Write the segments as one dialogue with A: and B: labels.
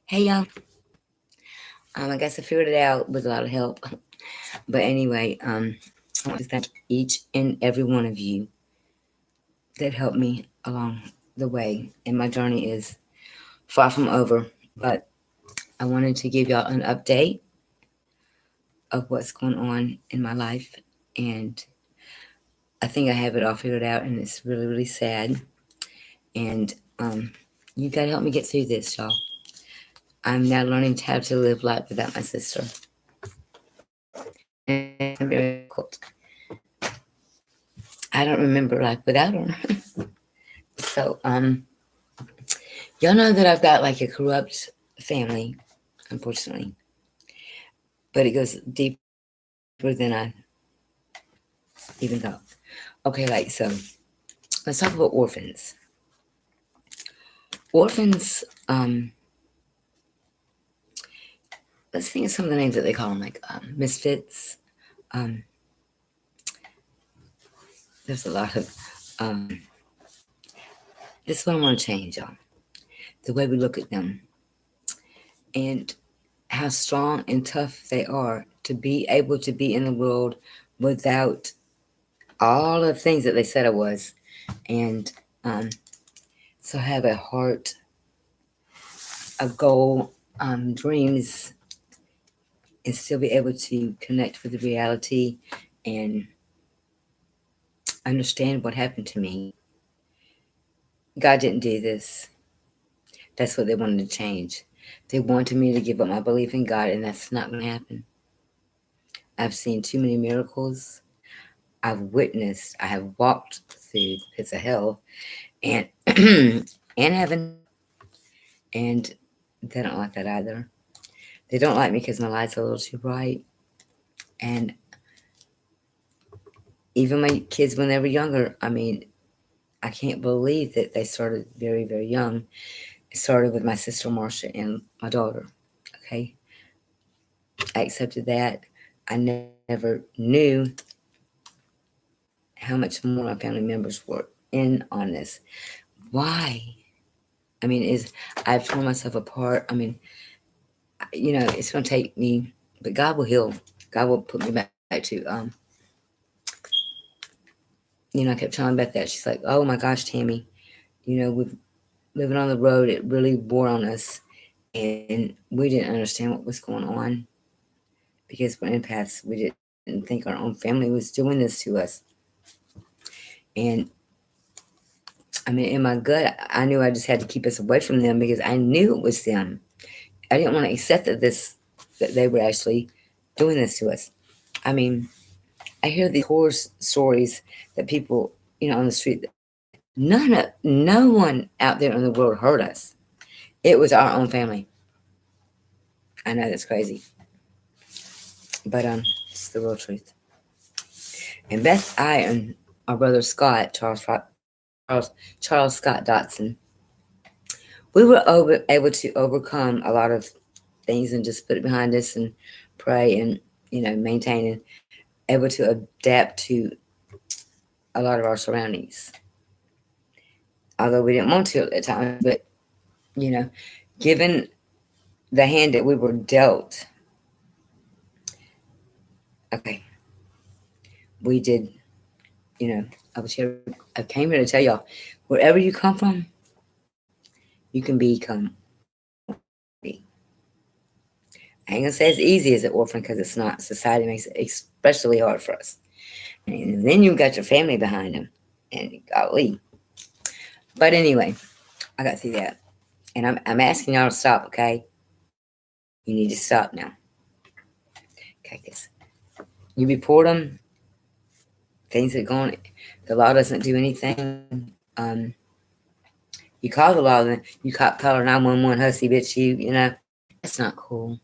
A: Hey y'all. I guess I figured it out with a lot of help. But anyway, I want to thank each and every one of you that helped me along the way. And my journey is far from over. But I wanted to give y'all an update of what's going on in my life. And I think I have it all figured out, and it's really, really sad. And you gotta help me get through this, y'all. I'm now learning how to live life without my sister. And it's very difficult. I don't remember life without her. So, y'all know that I've got like a corrupt family, unfortunately. But it goes deeper than I even thought. Okay, so let's talk about orphans. Orphans, let's think of some of the names that they call them, like misfits. There's a lot of, this is what I want to change, y'all. The way we look at them. And how strong and tough they are to be able to be in the world without all the things that they said I was. And so have a heart, a goal, dreams, and still be able to connect with the reality and understand what happened to me. God didn't do this. That's what they wanted to change. They wanted me to give up my belief in God, and that's not going to happen. I've seen too many miracles. I've witnessed, I have walked through the pits of hell and and heaven. And they don't like that either. They don't like me because my light's a little too bright. And even my kids when they were younger, I can't believe that they started very, very young. It started with my sister Marcia and my daughter. Okay. I accepted that. I never knew how much more my family members were in on this. Why? I've torn myself apart. It's going to take me, but God will heal. God will put me back to, I kept telling Beth that. She's like, oh my gosh, Tammy, we've living on the road. It really wore on us. And we didn't understand what was going on because we're empaths. We didn't think our own family was doing this to us. And in my gut, I knew I just had to keep us away from them because I knew it was them. I didn't want to accept that they were actually doing this to us. I hear these horror stories that people, on the street. No one out there in the world hurt us. It was our own family. I know that's crazy, but it's the real truth. And Beth, I, and our brother Scott, Charles Scott Dotson, we were able to overcome a lot of things and just put it behind us and pray and maintain and able to adapt to a lot of our surroundings. Although we didn't want to at the time, but given the hand that we were dealt, okay, we did. I came here to tell y'all, wherever you come from, you can become. I ain't gonna say it's easy as an orphan because it's not. Society makes it especially hard for us. And then you got your family behind them, and golly. But anyway, I got through that, and I'm asking y'all to stop. Okay, you need to stop now. Okay, because you report them, things are going. The law doesn't do anything. You call the law, then you call her 911, hussy bitch. That's not cool.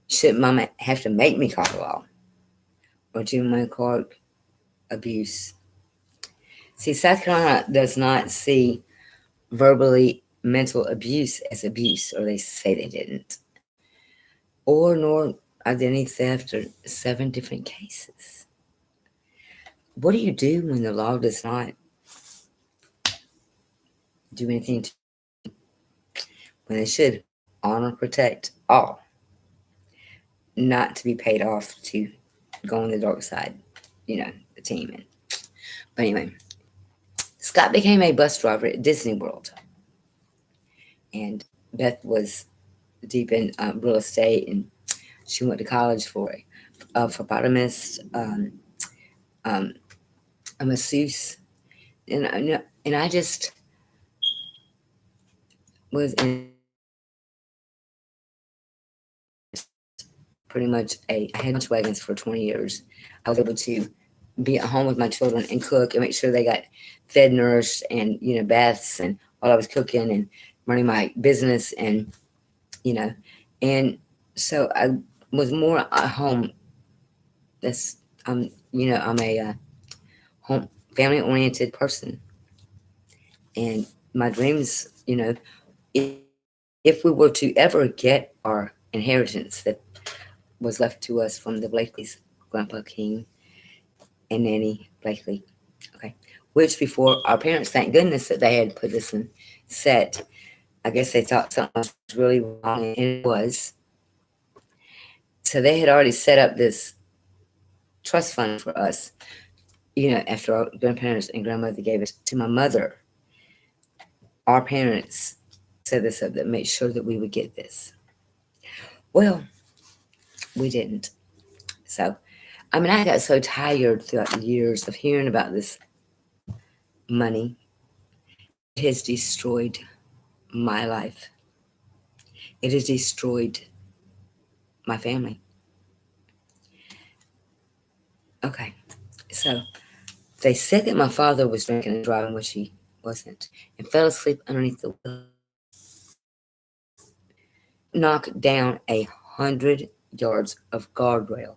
A: Shouldn't mama have to make me call the law or do my court abuse? See, South Carolina does not see verbally mental abuse as abuse, or they say they didn't. Or nor identity theft or 7 different cases. what do you do when the law does not do anything to, when they should honor, protect all, not to be paid off to go on the dark side, the team. But anyway, Scott became a bus driver at Disney World, and Beth was deep in real estate, and she went to college for a phlebotomist, a masseuse, and I just was in pretty much I had lunch wagons for 20 years. I was able to be at home with my children and cook and make sure they got fed, nourished, and baths, and while I was cooking and running my business, and and so I was more at home. That's I'm a home family oriented person, and my dreams, if, if we were to ever get our inheritance that was left to us from the Blakeleys, Grandpa King and Nanny Blakely, okay, which before our parents, thank goodness that they had put this in set. I guess they thought something was really wrong, and it was. So they had already set up this trust fund for us, after our grandparents and grandmother gave it to my mother. Our parents set this up that made sure that we would get this. Well, we didn't. So, I mean, I got so tired throughout the years of hearing about this money. It has destroyed my life. It has destroyed my family. Okay, so they said that my father was drinking and driving, which he wasn't, and fell asleep underneath the wheel. Knocked down 100 yards of guardrail.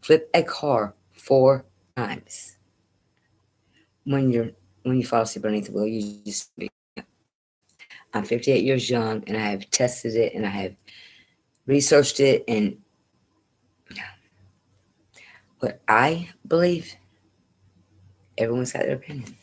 A: Flipped a car 4 times. When you fall asleep underneath the wheel, you just. I'm 58 years young, and I have tested it, and I have researched it, and what I believe, everyone's got their opinion.